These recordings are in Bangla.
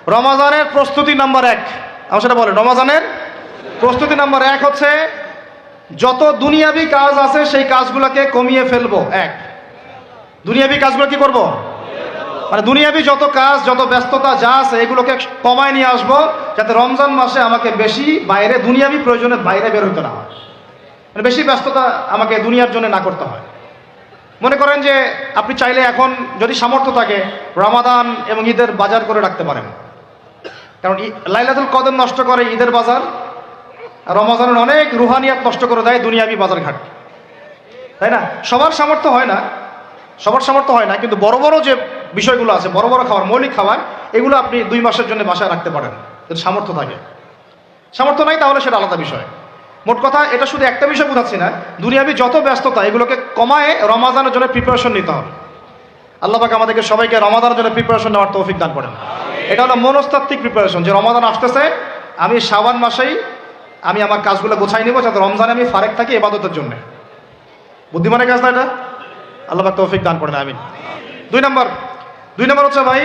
রমাজানের প্রস্তুতি নাম্বার 1, আমার সেটা বলেন। রমাজানের প্রস্তুতি নাম্বার 1 হচ্ছে যত দুনিয়াবি কাজ আছে সেই কাজগুলোকে কমিয়ে ফেলবো। দুনিয়াবি কাজগুলো কি করব? মানে দুনিয়াবি যত কাজ, যত ব্যস্ততা যা আছে এগুলোকে কমায় নিয়ে আসবো, যাতে রমজান মাসে আমাকে বেশি বাইরে দুনিয়াবি প্রয়োজনের বাইরে বের হইতে না হয়, মানে বেশি ব্যস্ততা আমাকে দুনিয়ার জন্য না করতে হয়। মনে করেন যে আপনি চাইলে এখন যদি সামর্থ্য থাকে রমাদান এবং ঈদের বাজার করে রাখতে পারেন, কারণ লাইলাতুল কদর নষ্ট করে ঈদের বাজার, রমজানের অনেক রুহানিয়াত নষ্ট করে দেয় দুনিয়াবি বাজার ঘাট, তাই না? সবার সামর্থ্য হয় না, কিন্তু বড় বড় যে বিষয়গুলো আছে, বড় বড় খাবার, মৌলিক খাবার, এগুলো আপনি 2 মাসের জন্য বাসায় রাখতে পারেন যদি সামর্থ্য থাকে। সামর্থ্য নাই তাহলে সেটা আলাদা বিষয়। মোট কথা, এটা শুধু একটা বিষয় বোঝাচ্ছি না, দুনিয়াবি যত ব্যস্ততা এগুলোকে কমায় রমাজানের জন্য প্রিপারেশন নিতে হবে। আল্লাহ পাক আমাদেরকে সবাইকে রমাদানের জন্য প্রিপারেশন নেওয়ার তৌফিক দান করেন। এটা হলো মনস্তাত্ত্বিক প্রিপারেশন, যে রমাদান আসতেছে, আমি শাবান মাসেই আমি আমার কাজগুলো গোছাই নিব, যাতে রমজানে আমি ফারেক থাকি ইবাদতের জন্য। বুদ্ধিমানের কাজ না এটা? আল্লাহ পাক তৌফিক দান করেন, আমিন। 2 নম্বর হচ্ছে ভাই,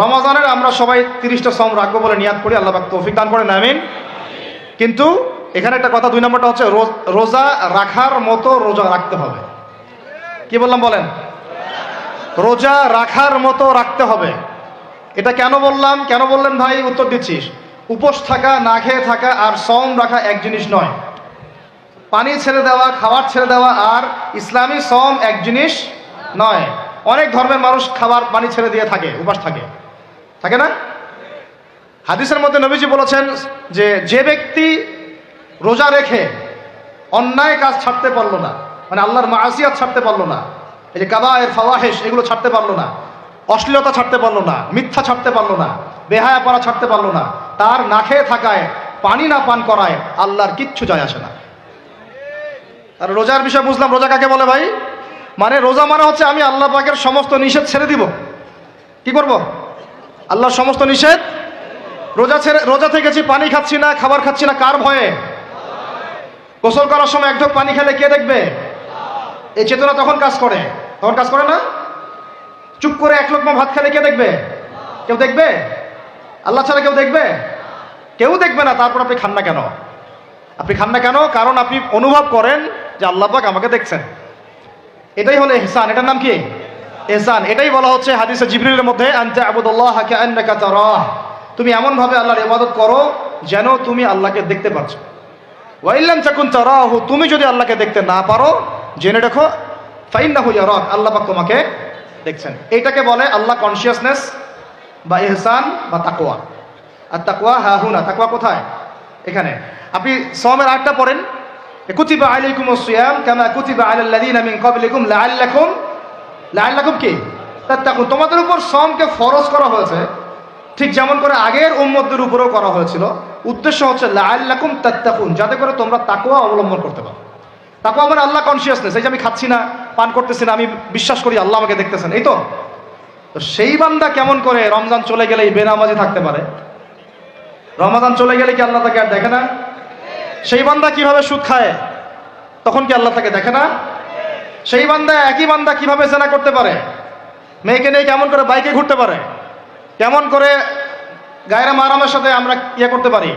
রমাজানের আমরা সবাই 30টা সওম রাখবো বলে নিয়াত করি, আল্লাহ পাক তৌফিক দান করেন, আমিন। কিন্তু এখানে একটা কথা, 2 নম্বরটা হচ্ছে রোজা রাখার মতো রোজা রাখতে হবে। কি বললাম বলেন? রোজা রাখার মতো রাখতে হবে। এটা কেন বললেন ভাই? উত্তর দিচ্ছিস। উপোস থাকা, না খেয়ে থাকা আর সওম রাখা এক জিনিস নয়। পানি ছেড়ে দেওয়া, খাবার ছেড়ে দেওয়া আর ইসলামী সওম এক জিনিস নয়। অনেক ধর্মের মানুষ খাবার পানি ছেড়ে দিয়ে থাকে, উপাস থাকে না? হাদিসের মধ্যে নবীজি বলেছেন যে ব্যক্তি রোজা রেখে অন্যায় কাজ ছাড়তে পারলো না, মানে আল্লাহর মাসিয়াত ছাড়তে পারলো না, এই যে কাবায়ের ফাওয়াহিশ এগুলো ছাড়তে পারলো না, অশ্লীলতা ছাড়তে পারলো না, মিথ্যা ছাড়তে পারলো না, বেহায়াপনা ছাড়তে পারলো না, তার না খেয়ে থাকায়, পানি না পান করায় আল্লাহর কিচ্ছু যায় আসে না। আর রোজার বিষয় বুঝলাম। রোজা কাকে বলে ভাই? মানে রোজা মানে হচ্ছে আমি আল্লাহ পাকের সমস্ত নিষেধ ছেড়ে দিব। কি করব? আল্লাহর সমস্ত নিষেধ। রোজা থেকেছি, পানি খাচ্ছি না, খাবার খাচ্ছি না, কার ভয়ে? গোসল করার সময় 1 ঢোক পানি খেলে কে দেখবে? এই চেতনা তখন কাজ করে না? চুপ করে 1 লোকমা ভাত খেলে কে দেখবে? কেউ দেখবে? আল্লাহ ছাড়া কেউ দেখবে? কেউ দেখবে না। তারপর আপনি খান না কেন? কারণ আপনি অনুভব করেন যে আল্লাহ পাক আমাকে দেখছেন। এটাই হলো ইহসান। এটার নাম কি? ইহসান। এটাই বলা হচ্ছে হাদিসে জিবরিলের মধ্যে, আনতা আবুদুল্লাহ কাআন্নাকা তারাহ, তুমি এমন ভাবে আল্লাহর ইবাদত করো যেন তুমি আল্লাহকে দেখতে পাচ্ছ। ওয়া ইল্লাম তাকুন তারাহু, তুমি যদি আল্লাহকে দেখতে না পারো, জেনে রাখো ফাইন্নাহু ইয়ারাক, আল্লাহ পাক তোমাকে দেখছেন। এইটাকে বলে আল্লাহ কনসিয়াসনেস বা ইহসান বা তাকওয়া। আর তাকওয়া হাহুনা, তাকওয়া কোথায়? এখানে। আপনি সওমের আয়াতটা পড়েন, কুতিবা আলাইকুমুস সিয়াম কামা কুতিবা আলাল লাযিনা মিন ক্বাবলিকুম লাআল্লাকুম কি তাত্তাকুন, তোমাদের উপর সওমকে ফরজ করা হয়েছে ঠিক যেমন করে আগের উম্মতদের উপরেও করা হয়েছিল। উদ্দেশ্য হচ্ছে লাআল্লাকুম তাত্তাকুন, যাতে করে তোমরা তাকওয়া অবলম্বন করতে পারো। তাকওয়া মানে আল্লাহ কনসিয়াসনেস, এই যে আমি খাচ্ছি না, পান করতেছি না, আমি বিশ্বাস করি আল্লাহ আমাকে দেখতেছেন, এই তো। সেই বান্দা কেমন করে রমজান চলে গেলেই বেনামাজি থাকতে পারে? রমাদান চলে গেলে কি আল্লাহ তাকে আর দেখে না? সেই বান্দা কিভাবে সুদ খায়, তখন কি আল্লাহ তাকে দেখে না? সেই বান্দা, একই বান্দা কিভাবে জেনা করতে পারে, মেয়েকে নিয়ে কেমন করে বাইকে ঘুরতে পারে, কেমন করে গায়রা মারামের সাথে আমরা করতে পারি,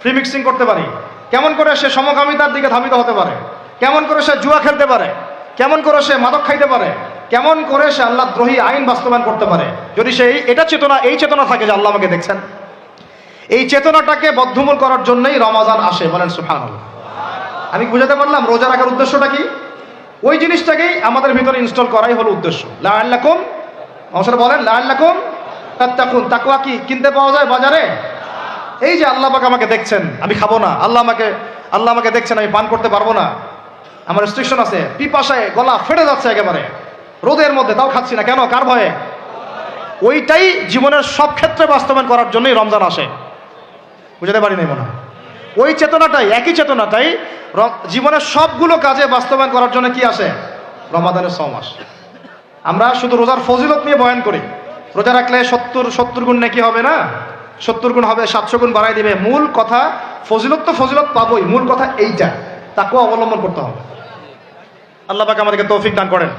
ফ্রি মিক্সিং করতে পারি, কেমন করে সে সমকামিতার দিকে ধাবিত হতে পারে, কেমন করে সে জুয়া খেলতে পারে, কেমন করে সে মাদক খাইতে পারে, কেমন করে সে আল্লাহ দ্রোহী আইন বাস্তবায়ন করতে পারে, যদি সে এই চেতনা থাকে যে আল্লাহ আমাকে দেখছেন। এই চেতনাটাকে বদ্ধমূল করার জন্যই রমাজান আসে, বলেন সুবহানাল্লাহ। আমি বুঝাতে পারলাম রোজা রাখার উদ্দেশ্যটা কি? ওই জিনিসটাকেই আমাদের ভিতরে ইনস্টল করাই হলো উদ্দেশ্য। লাআল্লাকুম, মানুষরা বলেন লাআল্লাকুম তাত্তাকুন। তাকওয়া কি কিনতে পাওয়া যায় বাজারে? এই যে আল্লাহ পাক আমাকে দেখছেন, আমি খাবো না, আল্লাহ আমাকে দেখছেন, আমি পান করতে পারবো না, আমার রেস্ট্রিকশন আছে, পিপাসায় গলা ফেটে যাচ্ছে একেবারে রোদের মধ্যে, তাও খাচ্ছি না, কেন? কার ভয়ে? ওইটাই জীবনের সব ক্ষেত্রে বাস্তবায়ন করার জন্যই রমজান আসে। বুঝতে পারি নাই মনে হয়? ওই চেতনাটাই, একই চেতনাটাই জীবনের সবগুলো কাজে বাস্তবায়ন করার জন্য কি আসে? রমাদানের সওম আসে। আমরা শুধু রোজার ফজিলত নিয়ে বয়ান করি, রোজা রাখলে 70 গুণ নাকি হবে না, 70 গুণ হবে, 700 গুণ বাড়াই দিবে। মূল কথা ফজিলত তো ফজিলত পাবোই, মূল কথা এইটা, তাকেও অবলম্বন করতে হবে। আল্লাহ পাক আমাদেরকে তৌফিক দান করেন।